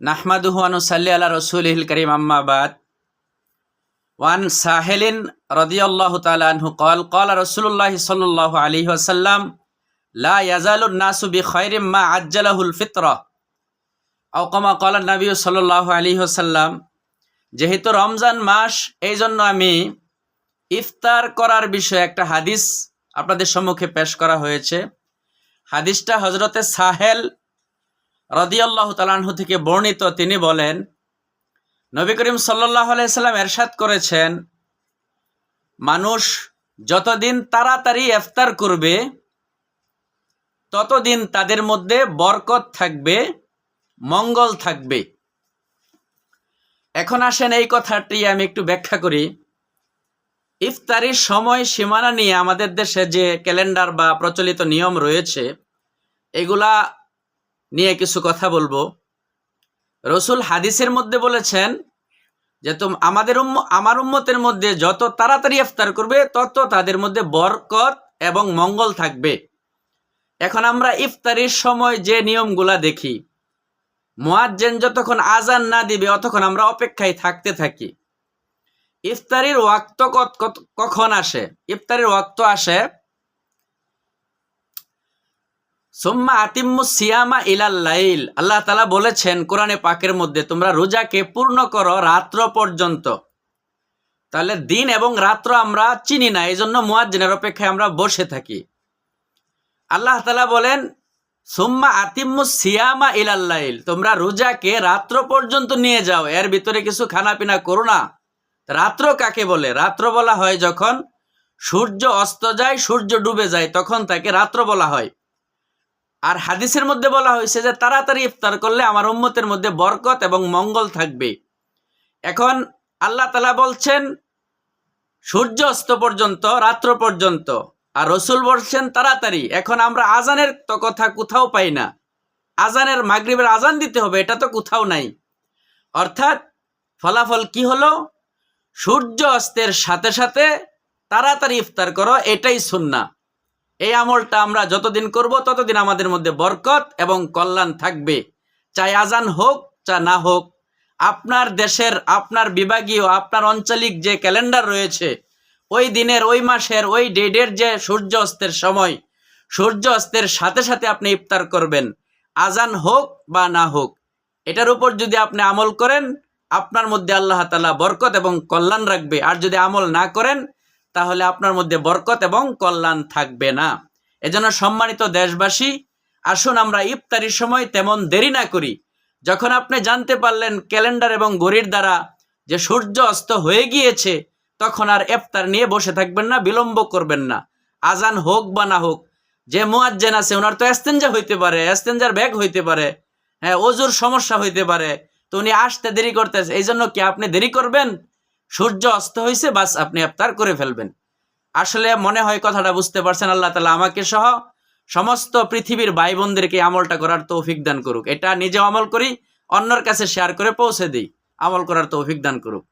নাহমাদুহু ওয়া নুসাল্লি আলা রাসূলিল কারীম আম্মা বাদ ওয়ান সাহেলিন রাদিয়াল্লাহু তাআলা আনহু ক্বালা রাসূলুল্লাহ সাল্লাল্লাহু আলাইহি ওয়াসাল্লাম লা ইয়াজালুন নাসু বিখাইরিম মা আজ্জালাহুল ফিতরা আও কামা ক্বালা নবী সাল্লাল্লাহু আলাইহি ওয়াসাল্লাম। যেহেতু রমজান মাস, এই জন্য আমি ইফতার করার বিষয়ে একটা হাদিস আপনাদের সম্মুখে পেশ করা হয়েছে। হাদিসটা হযরতে সাহেল রাদিয়াল্লাহু তাআলা আনহু থেকে বর্ণিত। তিনি বলেন, নবী করিম সাল্লাল্লাহু আলাইহি সাল্লাম ইরশাদ করেছেন, মানুষ যতদিন তাড়াতাড়ি ইফতার করবে ততদিন তাদের মধ্যে বরকত থাকবে, মঙ্গল থাকবে। এখন আসেন এই কথাটি আমি একটু ব্যাখ্যা করি। ইফতারির সময় সীমানা নিয়ে আমাদের দেশে যে ক্যালেন্ডার বা প্রচলিত নিয়ম রয়েছে, এগুলা নিয়ে কিছু কথা বলবো। রসুল হাদিসের মধ্যে বলেছেন যে আমার উম্মতের মধ্যে যত তাড়াতাড়ি ইফতার করবে তত তাদের মধ্যে বরকত এবং মঙ্গল থাকবে। এখন আমরা ইফতারির সময় যে নিয়মগুলা দেখি, মুয়াজ্জিন যতক্ষণ আজান না দিবে অতক্ষণ আমরা অপেক্ষায় থাকতে থাকি। ইফতারির ওয়াক্ত কখন আসে? ইফতারির ওয়াক্ত আসে সুম্মা আতিম্মুস সিয়ামা ইলাল লাইল। আল্লাহ তাআলা বলেছেন কোরআনে পাকের মধ্যে, তোমরা রোজাকে পূর্ণ করো রাত্র পর্যন্ত। তাহলে দিন এবং রাত্র আমরা চিনি না, এই জন্য মুয়াজ্জিনের অপেক্ষায় আমরা বসে থাকি। আল্লাহ তাআলা বলেন সুম্মা আতিম্মুস সিয়ামা ইলাল লাইল, তোমরা রোজাকে রাত্র পর্যন্ত নিয়ে যাও, এর ভিতরে কিছু খানাপিনা করো না। রাত্র কাকে বলে? রাত্র বলা হয় যখন সূর্য অস্ত যায়, সূর্য ডুবে যায়, তখন তাকে রাত্র বলা হয়। আর হাদিসের মধ্যে বলা হয়েছে যে তাড়াতাড়ি ইফতার করলে আমার উম্মতের মধ্যে বরকত এবং মঙ্গল থাকবে। এখন আল্লাহ তাআলা বলছেন সূর্য অস্ত পর্যন্ত, রাত্র পর্যন্ত, আর রসুল বলছেন তাড়াতাড়ি। এখন আমরা আজানের তো কথা কোথাও পাই না, আজানের মাগরিবের আজান দিতে হবে, এটা তো কোথাও নাই। অর্থাৎ ফলাফল কি হলো? সূর্য অস্তের সাথে সাথে তাড়াতাড়ি ইফতার করো, এটাই সুন্নাহ। এই আমলটা আমরা যতদিন করব ততদিন আমাদের মধ্যে বরকত এবং কল্যাণ থাকবে। চাই আজান হোক চা না হোক, আপনার দেশের, আপনার বিভাগীয়, আপনার আঞ্চলিক যে ক্যালেন্ডার রয়েছে, ওই দিনের, ওই মাসের, ওই ডেটের যে সূর্য অস্তের সময়, সূর্য অস্তের সাথে সাথে আপনি ইফতার করবেন, আজান হোক বা না হোক। এটার উপর যদি আপনি আমল করেন, আপনার মধ্যে আল্লাহ তাআলা বরকত এবং কল্যাণ রাখবে। আর যদি আমল না করেন তাহলে আপনার মধ্যে বরকত এবং কল্যাণ থাকবে না। এজন্য সম্মানিত দেশবাসী, আসুন আমরা ইফতারির সময় তেমন দেরি না করি। যখন আপনি জানতে পারলেন ক্যালেন্ডার এবং ঘড়ির দ্বারা যে সূর্য অস্ত হয়ে গিয়েছে, তখন আর ইফতার নিয়ে বসে থাকবেন না, বিলম্ব করবেন না। আজান হোক বা না হোক, যে মুয়াজ্জিন আছে ওনার তো ইস্তেঞ্জা হইতে পারে, ইস্তেঞ্জার ব্যাগ হইতে পারে, হ্যাঁ, ওযুর সমস্যা হইতে পারে, তো উনি আসতে দেরি করতেছে, এই জন্য কি আপনি দেরি করবেন? সূর্য অস্ত হয়েছে, বাস আপনি ইফতার করে ফেলবেন। আসলে মনে হয় কথাটা বুঝতে পারছেন। আল্লাহ তাআলা আমাকে সহ সমস্ত পৃথিবীর ভাই বোনদেরকে আমলটা করার তৌফিক দান করুক। এটা নিজে আমল করি, অন্যের কাছে শেয়ার করে পৌঁছে দিই, আমল করার তৌফিক দান করুক।